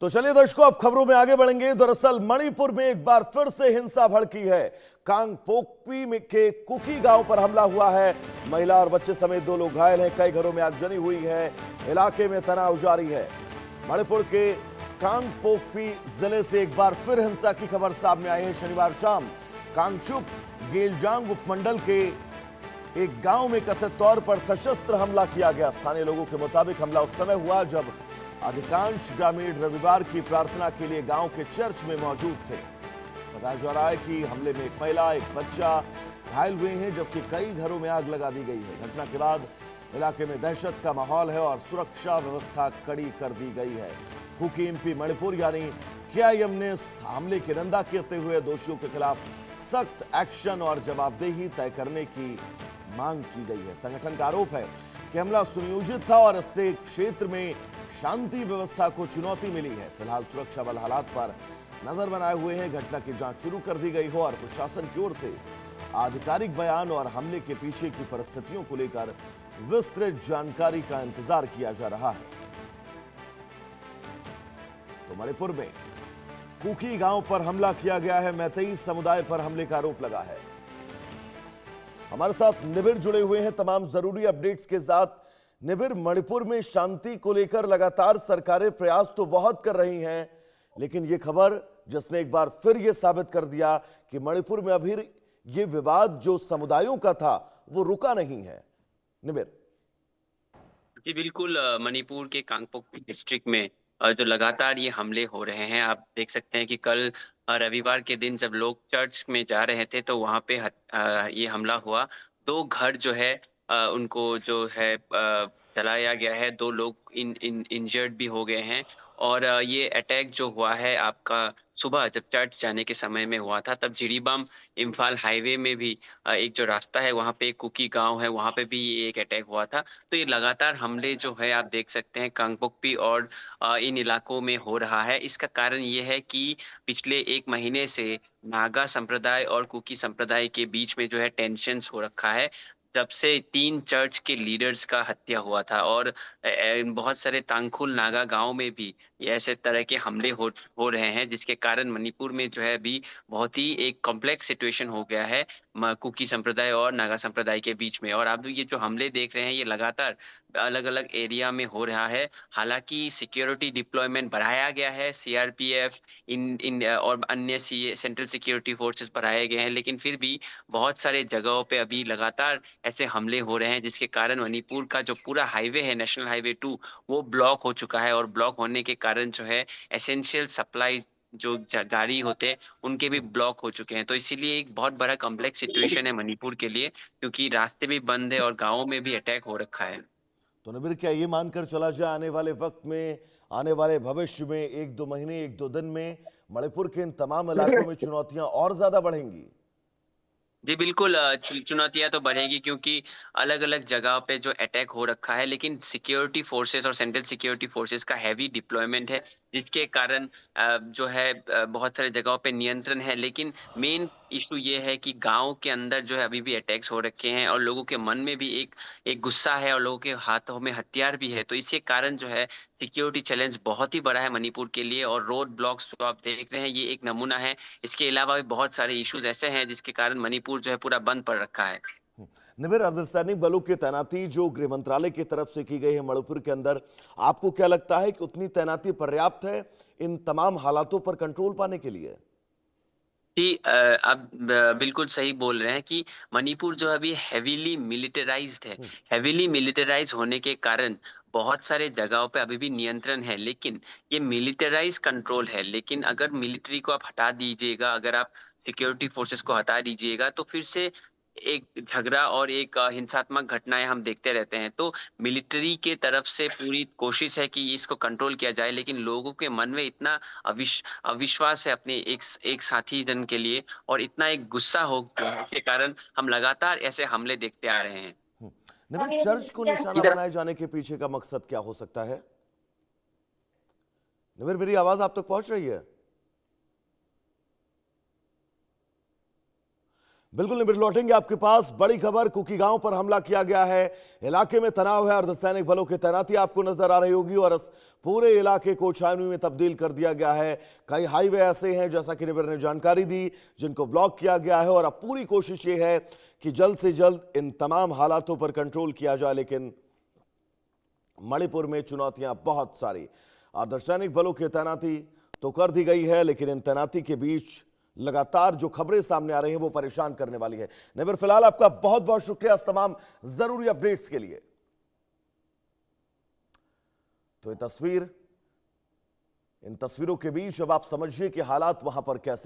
तो चलिए दर्शकों, अब खबरों में आगे बढ़ेंगे। दरअसल मणिपुर में एक बार फिर से हिंसा भड़की है। कांगपोकपी में के कुकी गांव पर हमला हुआ है। महिला और बच्चे समेत 2 लोग घायल हैं। कई घरों में आगजनी हुई है। इलाके में तनाव जारी है। मणिपुर के कांगपोकपी जिले से एक बार फिर हिंसा की खबर सामने आई है। शनिवार शाम कांगचुप गेलजांग उपमंडल के एक गांव में कथित तौर पर सशस्त्र हमला किया गया। स्थानीय लोगों के मुताबिक हमला उस समय हुआ जब अधिकांश ग्रामीण रविवार की प्रार्थना के लिए गांव के चर्च में मौजूद थे। बताया जा रहा है कि हमले में एक महिला, एक बच्चा घायल हुए हैं, जबकि कई घरों में आग लगा दी गई है। घटना के बाद इलाके में दहशत का माहौल है और सुरक्षा व्यवस्था कड़ी कर दी गई है। कुकी एमपी मणिपुर यानी केआईएम ने इस हमले की निंदा करते हुए दोषियों के खिलाफ सख्त एक्शन और जवाबदेही तय करने की मांग की गई है। संगठन का आरोप है कि हमला सुनियोजित था और इससे क्षेत्र में शांति व्यवस्था को चुनौती मिली है। फिलहाल सुरक्षा बल हालात पर नजर बनाए हुए हैं। घटना की जांच शुरू कर दी गई हो और प्रशासन की ओर से आधिकारिक बयान और हमले के पीछे की परिस्थितियों को लेकर विस्तृत जानकारी का इंतजार किया जा रहा है। तो मणिपुर में कुकी गांव पर हमला किया गया है। मैतेई समुदाय पर हमले का आरोप लगा है। हमारे साथ निबिर जुड़े हुए हैं तमाम जरूरी अपडेट्स के साथ। निबिर, मणिपुर में शांति को लेकर लगातार सरकारें प्रयास तो बहुत कर रही हैं, लेकिन यह खबर जिसने एक बार फिर यह साबित कर दिया कि मणिपुर में अभी यह विवाद जो समुदायों का था वो रुका नहीं है। निबिर। जी बिल्कुल, मणिपुर के कांगपोक डिस्ट्रिक्ट में जो लगातार ये हमले हो रहे हैं, आप देख सकते हैं कि कल रविवार के दिन जब लोग चर्च में जा रहे थे तो वहां पे ये हमला हुआ। 2 घर जो है उनको जो है जलाया गया है। 2 लोग इंजर्ड भी हो गए हैं। और ये अटैक जो हुआ है आपका सुबह जब चर्च जाने के समय में हुआ था, तब जिरीबाम इम्फाल हाईवे में भी एक जो रास्ता है वहां पे एक कुकी गांव है, वहां पे भी एक अटैक हुआ था। तो ये लगातार हमले जो है आप देख सकते हैं कांगपोकपी और इन इलाकों में हो रहा है। इसका कारण ये है कि पिछले 1 महीने से नागा संप्रदाय और कुकी संप्रदाय के बीच में जो है टेंशन्स हो रखा है। जब से 3 चर्च के लीडर्स का हत्या हुआ था और बहुत सारे तांगखुल नागा गांव में भी ये ऐसे तरह के हमले हो रहे हैं, जिसके कारण मणिपुर में जो है अभी बहुत ही एक कॉम्प्लेक्स सिचुएशन हो गया है कुकी संप्रदाय और नागा संप्रदाय के बीच में। और आप ये जो हमले देख रहे हैं ये लगातार अलग अलग एरिया में हो रहा है। हालांकि सिक्योरिटी डिप्लॉयमेंट बढ़ाया गया है, सीआरपीएफ इन इन और अन्य सेंट्रल सिक्योरिटी फोर्सेस बढ़ाए गए हैं, लेकिन फिर भी बहुत सारे जगहों पे अभी लगातार ऐसे हमले हो रहे हैं, जिसके कारण मणिपुर का जो पूरा हाईवे है, नेशनल हाईवे 2, वो ब्लॉक हो चुका है। और ब्लॉक होने के कारण जो है एसेंशियल सप्लाई जो गाड़ी होते हैं उनके भी ब्लॉक हो चुके हैं। तो इसीलिए एक बहुत बड़ा कॉम्प्लेक्स सिचुएशन है मणिपुर के लिए, क्योंकि रास्ते भी बंद है और गाँवों में भी अटैक हो रखा है। तो निबिर, क्या ये मानकर चला जाए आने वाले वक्त में, आने वाले भविष्य में 1-2 महीने, 1-2 दिन में मणिपुर के इन तमाम इलाकों में चुनौतियां और ज्यादा बढ़ेंगी? जी बिल्कुल, चुनौतियां तो बढ़ेगी, क्योंकि अलग अलग जगह पे जो अटैक हो रखा है, लेकिन सिक्योरिटी फोर्सेस और सेंट्रल सिक्योरिटी फोर्सेस का हैवी डिप्लॉयमेंट है, जिसके कारण जो है बहुत सारे जगहों पे नियंत्रण है। लेकिन मेन इशू ये है कि गांव के अंदर जो है अभी भी अटैक्स हो रखे हैं और लोगों के मन में भी एक गुस्सा है और लोगों के हाथों में हथियार भी है। तो इसके कारण जो है सिक्योरिटी चैलेंज बहुत ही बड़ा है मणिपुर के लिए। और रोड ब्लॉक्स जो आप देख रहे हैं ये एक नमूना है। इसके अलावा भी बहुत सारे इश्यूज ऐसे हैं जिसके कारण मणिपुर जो है पूरा बंद पड़ रखा है। निबिर, अर्धसैनिक बलों की तैनाती जो गृह मंत्रालय की तरफ से की गई है मणिपुर के अंदर, आपको क्या लगता है कि उतनी तैनाती पर्याप्त है इन तमाम हालातों पर कंट्रोल पाने के लिए? जी, आप बिल्कुल सही बोल रहे हैं कि मणिपुर जो अभी हैवीली मिलिटराइज्ड है। हैवीली मिलिटराइज होने के कारण बहुत सारे जगहों पे अभी भी नियंत्रण है, लेकिन ये मिलिटराइज कंट्रोल है। लेकिन अगर मिलिट्री को आप हटा दीजिएगा, अगर आप सिक्योरिटी फोर्सेस को हटा दीजिएगा, तो फिर से एक झगड़ा और एक हिंसात्मक घटनाएं हम देखते रहते हैं। तो मिलिट्री के तरफ से पूरी कोशिश है कि इसको कंट्रोल किया जाए, लेकिन लोगों के मन में इतना अविश्वास है अपने एक साथी जन के लिए, और इतना एक गुस्सा हो गया है, इसके कारण हम लगातार ऐसे हमले देखते आ रहे हैं। निबिर, चर्च को निशाना बनाए जाने के पीछे का मकसद क्या हो सकता है? निबिर, मेरी आवाज आप तक पहुंच रही है? बिल्कुल निबिड़ लौटेंगे आपके पास। बड़ी खबर, कुकी गांव पर हमला किया गया है। इलाके में तनाव है, अर्धसैनिक बलों की तैनाती आपको नजर आ रही होगी और इस पूरे इलाके को छावनी में तब्दील कर दिया गया है। कई हाईवे ऐसे हैं, जैसा कि निबिड़ ने जानकारी दी, जिनको ब्लॉक किया गया है और अब पूरी कोशिश ये है कि जल्द से जल्द इन तमाम हालातों पर कंट्रोल किया जाए। लेकिन मणिपुर में चुनौतियां बहुत सारी। अर्धसैनिक बलों की तैनाती तो कर दी गई है, लेकिन इन तैनाती के बीच लगातार जो खबरें सामने आ रही हैं वो परेशान करने वाली है। निबिड़, फिलहाल आपका बहुत बहुत शुक्रिया इस तमाम जरूरी अपडेट्स के लिए। तो ये तस्वीर, इन तस्वीरों के बीच अब आप समझिए कि हालात वहां पर कैसे